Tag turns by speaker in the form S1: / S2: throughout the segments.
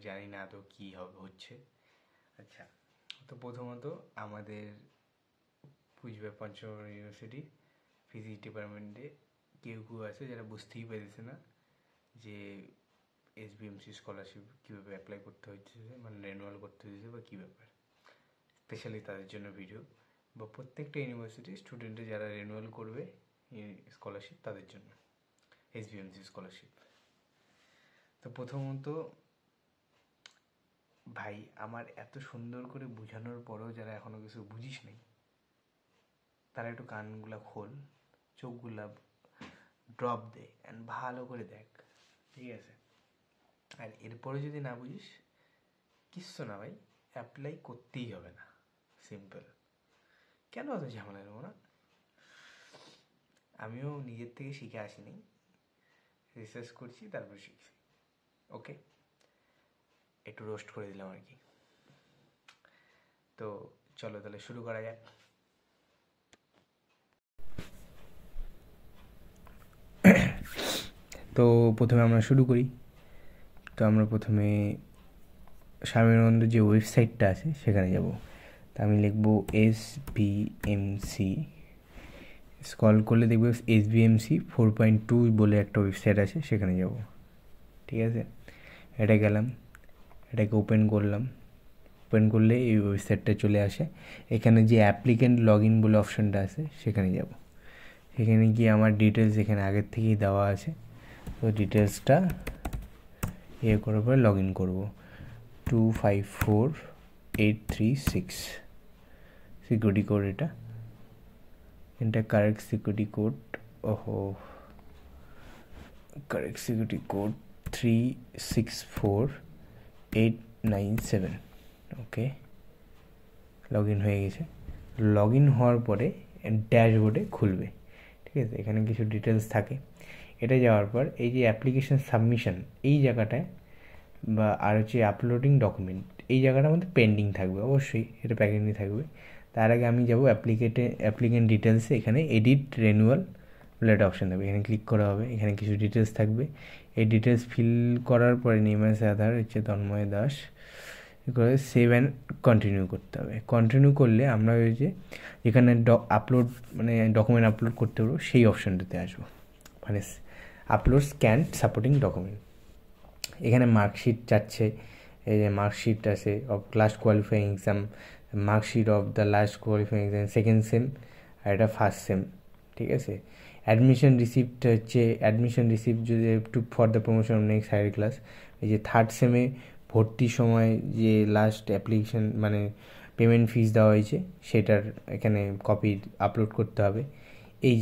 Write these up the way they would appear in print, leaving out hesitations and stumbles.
S1: জানি না তো কী হচ্ছে। আচ্ছা, তো প্রথমত আমাদের কুচবিহার পঞ্চগড় ইউনিভার্সিটি ফিজিক্স ডিপার্টমেন্টে কেউ আছে যারা বুঝতেই পেরেছে না যে এসবিএমসি স্কলারশিপ কীভাবে অ্যাপ্লাই করতে হচ্ছে, মানে রেনুয়াল করতে হচ্ছে বা কী ব্যাপার। স্পেশালি তাদের জন্য ভিডিও, বা প্রত্যেকটা ইউনিভার্সিটি স্টুডেন্টে যারা রেনুয়াল করবে স্কলারশিপ তাদের জন্য এসবিএমসি স্কলারশিপ। তো প্রথমত ভাই, আমার এত সুন্দর করে বোঝানোর পরেও যারা এখনও কিছু বুঝিস নেই, তারা একটু কানগুলা খোল, চোখগুলা ড্রপ দে অ্যান্ড ভালো করে দেখ, ঠিক আছে? আর এরপরে যদি না বুঝিস, কিচ্ছু না ভাই, অ্যাপ্লাই করতেই হবে না, সিম্পল। কেন অত ঝামেলা নেবো না? আমিও নিজের থেকে শিখে আসিনি, রিসার্চ করছি তারপর শিখছি। ওকে, একটু রোস্ট করে দিলাম আর কি। তো চলো তাহলে শুরু করা যাক। তো প্রথমে আমরা শুরু করি। তো আমরা প্রথমে স্বামীনন্দ যে ওয়েবসাইটটা আছে সেখানে যাব। তা আমি লিখবো SBMC, স্ক্রল করলে দেখবো SBMC 4.2 বলে একটা ওয়েবসাইট আছে, সেখানে যাব। ঠিক আছে, এটা গেলাম, এটাকে ওপেন করলাম। ওপেন করলে এই ওয়েবসাইটটা চলে আসে। এখানে যে অ্যাপ্লিকেন্ট লগ ইন বলে অপশানটা আছে সেখানে যাব। সেখানে গিয়ে আমার ডিটেলস এখানে আগের থেকেই দেওয়া আছে, তো ডিটেলসটা করার পরে লগ ইন করবো। 254836 সিকিউরিটি কোড, এটা correct security code. Correct security code 364897। Okay, log in হয়ে গেছে। লগ ইন হওয়ার পরে ড্যাশবোর্ডে খুলবে, ঠিক আছে? এখানে কিছু ডিটেলস থাকে। এটা যাওয়ার পর এই যে অ্যাপ্লিকেশান সাবমিশন এই জায়গাটায়, বা আর হচ্ছে আপলোডিং ডকুমেন্ট এই জায়গাটার মধ্যে পেন্ডিং থাকবে, অবশ্যই এটা পেন্ডিং থাকবে। তার আগে আমি যাব অ্যাপ্লিকেন্ট ডিটেলসে, এখানে এডিট রেনুয়াল বলে একটা অপশান থাকবে, এখানে ক্লিক করা হবে। এখানে কিছু ডিটেলস থাকবে, এই ডিটেলস ফিল করার পরে নেম আছে আধার, হচ্ছে তন্ময় দাস, করে সেভ অ্যান্ড কন্টিনিউ করতে হবে। কন্টিনিউ করলে আমরা ওই যে যেখানে আপলোড মানে ডকুমেন্ট আপলোড করতে পারবো সেই অপশানটাতে আসবো, মানে আপলোড স্ক্যান সাপোর্টিং ডকুমেন্ট। এখানে মার্কশিট চাচ্ছে, এই যে মার্কশিট আছে of last qualifying exam, marksheet of the last qualifying exam second sem, আর এটা ফার্স্ট সেম, ঠিক আছে? অ্যাডমিশন রিসিপ্ট হচ্ছে অ্যাডমিশন রিসিপ্ট যদি to for the promotion of next higher class, এই যে থার্ড সেমে ভর্তির সময় যে লাস্ট অ্যাপ্লিকেশন মানে পেমেন্ট ফিস দেওয়া হয়েছে সেটার এখানে কপি আপলোড করতে হবে। এই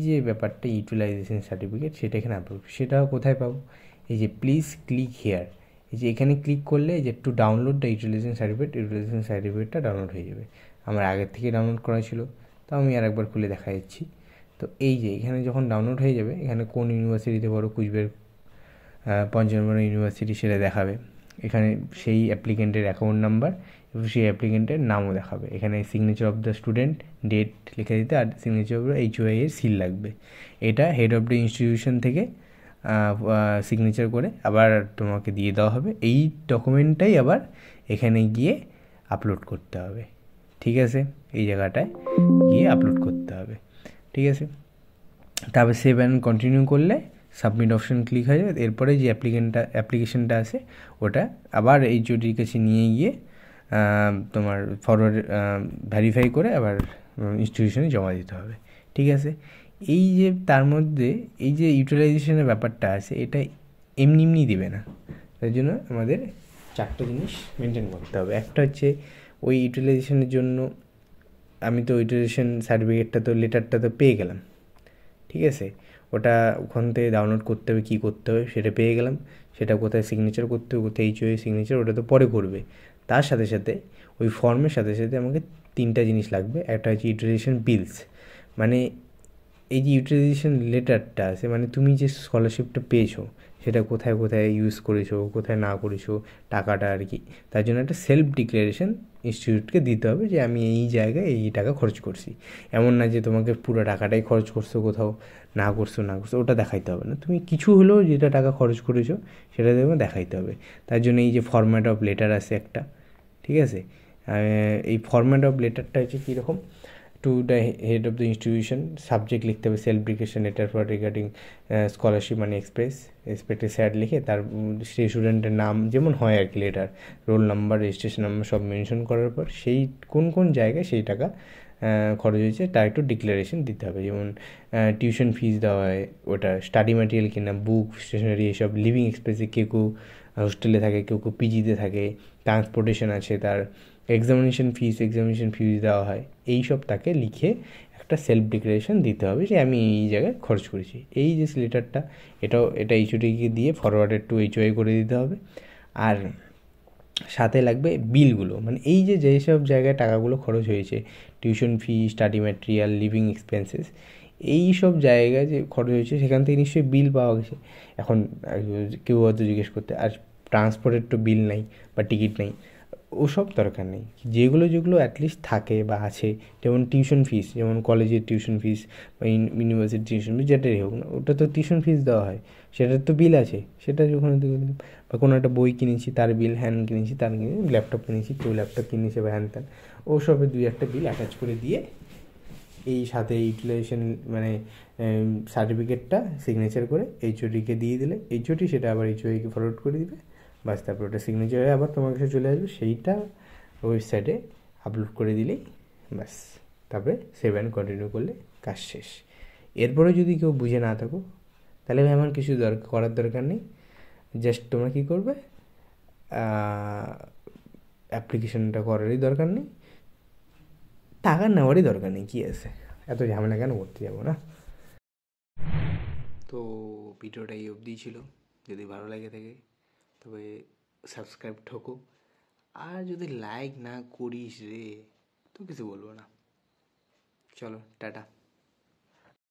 S1: যে ব্যাপারটা ইউটিলাইজেশন সার্টিফিকেট, সেটা এখানে আপলোড, সেটাও কোথায় পাবো? এই যে প্লিজ ক্লিক হেয়ার, এই যে এখানে ক্লিক করলে যে টু ডাউনলোড দ্য ইউটিলাইজেশন সার্টিফিকেটটা ডাউনলোড হয়ে যাবে। আমার আগের থেকে ডাউনলোড করা ছিল, তো আমি আর একবার খুলে দেখা যাচ্ছি। তো এই যে এখানে যখন ডাউনলোড হয়ে যাবে, এখানে কোন ইউনিভার্সিটিতে পড়ো, কুচবিহার পঞ্চগড় ইউনিভার্সিটি, সেটা দেখাবে। এখানে সেই অ্যাপ্লিকেন্টের অ্যাকাউন্ট নাম্বার এবং সেই অ্যাপ্লিকেন্টের নামও দেখাবে। এখানে signature of the student, date লিখে দিতে, আর সিগনেচার অফ HOI এর সিল লাগবে। এটা হেড অফ দ্য ইনস্টিটিউশন থেকে সিগনেচার করে আবার তোমাকে দিয়ে দেওয়া হবে। এই ডকুমেন্টটাই আবার এখানে গিয়ে আপলোড করতে হবে, ঠিক আছে? এই জায়গাটায় গিয়ে আপলোড করতে হবে, ঠিক আছে? তারপর সেভ অ্যান্ড কন্টিনিউ করলে সাবমিট অপশন ক্লিক হয়ে যাবে। এরপরে যে অ্যাপ্লিকেশনটা আছে ওটা আবার HODর কাছে নিয়ে গিয়ে তোমার ফরওয়ার্ড ভেরিফাই করে আবার ইনস্টিটিউশনে জমা দিতে হবে, ঠিক আছে? এই যে তার মধ্যে এই যে ইউটিলাইজেশনের ব্যাপারটা আছে, এটা এমনি দেবে না, তার জন্য আমাদের চারটে জিনিস মেনটেন করতে হবে। একটা হচ্ছে ওই ইউটিলাইজেশনের জন্য আমি তো ইউটিলাইজেশন সার্টিফিকেটটা তো লেটারটা তো পেয়ে গেলাম, ঠিক আছে? ওটা ওখান থেকে ডাউনলোড করতে হবে, কী করতে হবে সেটা পেয়ে গেলাম। সেটা কোথায় সিগনেচার করতে হবে, কোথায় HOI সিগনেচার, ওটা তো পরে করবে। তার সাথে সাথে ওই ফর্মের সাথে সাথে আমাকে তিনটা জিনিস লাগবে। একটা হচ্ছে ইউটিলাইজেশন বিলস, মানে এই যে ইউটিলাইজেশন লেটারটা আছে, মানে তুমি যে স্কলারশিপটা পেয়েছো সেটা কোথায় কোথায় ইউজ করেছো, কোথায় না করেছো টাকাটা আর কি। তার জন্য একটা সেলফ ডিক্লারেশন ইনস্টিটিউটকে দিতে হবে যে আমি এই জায়গায় এই টাকা খরচ করছি। এমন না যে তোমাকে পুরো টাকাটাই খরচ করছো, কোথাও না করছো ওটা দেখাইতে হবে না। তুমি কিছু হলেও যেটা টাকা খরচ করেছো সেটা তোমাকে দেখাইতে হবে। তার জন্য এই যে ফরম্যাট অফ লেটার আছে একটা, ঠিক আছে। এই ফরম্যাট অফ লেটারটা হচ্ছে কীরকম, to the head of the institution, subject লিখতে হবে self declaration letter for regarding scholarship মানে এক্সপেক্টেড স্যাড লিখে তার সেই স্টুডেন্টের নাম যেমন হয় আর কি, letter roll number registration number সব মেনশন করার পর সেই কোন কোন জায়গায় সেই টাকা খরচ হয়েছে তার একটু ডিক্লারেশন দিতে হবে। যেমন টিউশন ফিস দেওয়া হয়, ওটা স্টাডি ম্যাটেরিয়াল কিনা, বুক স্টেশনারি এসব, লিভিং এক্সপেন্সে কেউ কেউ হোস্টেলে থাকে, কেউ কেউ পিজিতে থাকে, ট্রান্সপোর্টেশন আছে, তার এক্সামিনেশন ফিস দেওয়া হয়। এই সব তাকে লিখে একটা সেলফ ডিক্লারেশন দিতে হবে যে আমি এই জায়গায় খরচ করেছি। এই যে লেটারটা এটা এইচওডিকে দিয়ে ফরওয়ার্ডেড টু এইচওআই করে দিতে হবে। আর সাথে লাগবে বিলগুলো, মানে এই যে যেসব জায়গায় টাকাগুলো খরচ হয়েছে, tuition fee, study material, living expenses, এই সব জায়গায় যে খরচ হয়েছে সেখান থেকে নিশ্চয়ই বিল পাওয়া গেছে। এখন কেউ হয়তো জিজ্ঞেস করতে, আর ট্রান্সপোর্টের তো বিল নাই বা টিকিট নেই, ওসব দরকার নেই। যেগুলো যেগুলো অ্যাটলিস্ট থাকে বা আছে, যেমন টিউশন ফিস, যেমন কলেজের টিউশন ফিস বা ইউনিভার্সিটির টিউশন ফিস যেটাই হোক না, ওটা তো টিউশন ফিস দেওয়া হয়, সেটার তো বিল আছে, সেটা যখন বা কোনো একটা বই কিনেছি তার বিল, কিনেছি তার ল্যাপটপ কিনেছি, কেউ ল্যাপটপ কিনেছে বা হ্যান ত্যান, ওসবের দুই একটা বিল অ্যাটাচ করে দিয়ে এই সাথে ইউটিলাইজেশন মানে সার্টিফিকেটটা সিগনেচার করে এইচওডিকে দিয়ে দিলে, এইচওডি সেটা আবার এইচওআইকে ফরওয়ার্ড করে দিবে, বাস তারপর ওটা সিগনেচার হয়ে আবার তোমার কাছে চলে আসবে, সেইটা ওয়েবসাইটে আপলোড করে দিলেই ব্যাস, তারপরে সেভ অ্যান্ড কন্টিনিউ করলে কাজ শেষ। এরপরে যদি কেউ বুঝে না থাকো তাহলে ভাই আমার কিছু করার দরকার নেই, জাস্ট তোমরা কী করবে, অ্যাপ্লিকেশনটা করারই দরকার নেই, টাকা নেওয়ারই দরকার নেই, কী আছে এত ঝামেলা কেন করতে যাবো না। তো ভিডিওটা এই অবধিই ছিল, যদি ভালো লাগে থাকে তবে সাবস্ক্রাইব ঠোকো, আর যদি লাইক না করিস রে তো কিছু বলবো না। চলো টাটা।